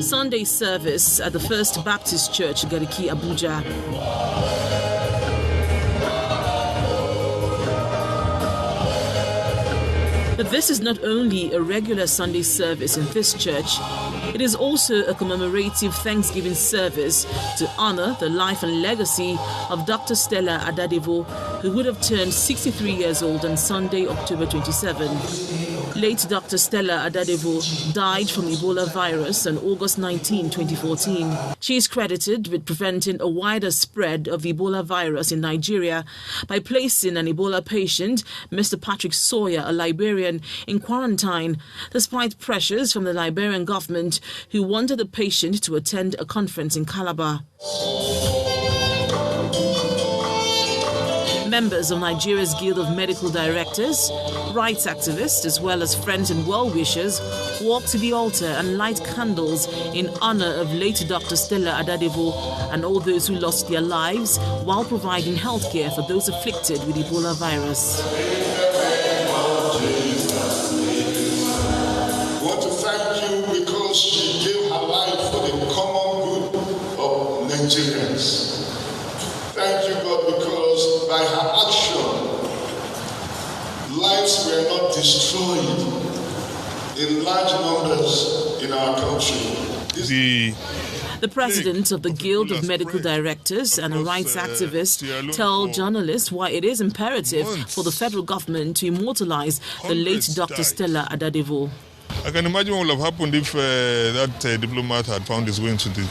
Sunday service at the First Baptist Church, Gariki, Abuja. But this is not only a regular Sunday service in this church, it is also a commemorative Thanksgiving service to honor the life and legacy of Dr. Stella Adadevoh, who would have turned 63 years old on Sunday, October 27. Late Dr. Stella Adadevoh died from Ebola virus on August 19, 2014. She is credited with preventing a wider spread of Ebola virus in Nigeria by placing an Ebola patient, Mr. Patrick Sawyer, a Liberian, in quarantine, despite pressures from the Liberian government who wanted the patient to attend a conference in Calabar. Members of Nigeria's Guild of Medical Directors, rights activists, as well as friends and well-wishers, walked to the altar and light candles in honor of late Dr. Stella Adadevoh and all those who lost their lives while providing healthcare for those afflicted with Ebola virus. I want to thank you because she gave her life for the common good of Nigerians. Thank you, God, because by her action, lives were not destroyed in large numbers in our country. The president of the Guild of Medical Directors and a rights activist tell journalists why it is imperative for the federal government to immortalize the late Dr. Stella Adadevoh. I can imagine what would have happened if that diplomat had found his way into the,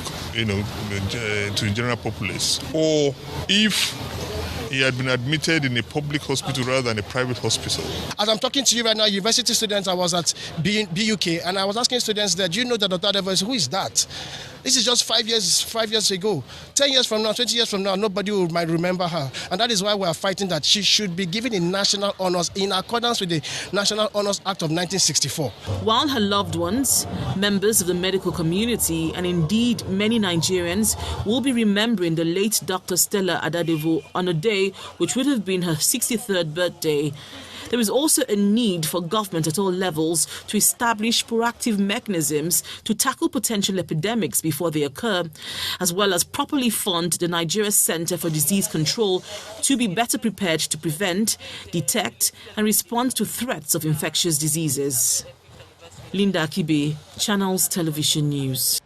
to the general populace, or if he had been admitted in a public hospital rather than a private hospital. As I'm talking to you right now, university students, I was at BUK, and I was asking students there, do you know that Dr. Adadevoh, who is that? This is just 5 years ago. 10 years from now, 20 years from now, nobody might remember her. And that is why we are fighting that she should be given in national honors in accordance with the National Honors Act of 1964. While her loved ones, members of the medical community, and indeed many Nigerians will be remembering the late Dr. Stella Adadevoh on a day which would have been her 63rd birthday. There is also a need for government at all levels to establish proactive mechanisms to tackle potential epidemics before they occur, as well as properly fund the Nigeria Center for Disease Control to be better prepared to prevent, detect, and respond to threats of infectious diseases. Linda Akibe, Channels Television News.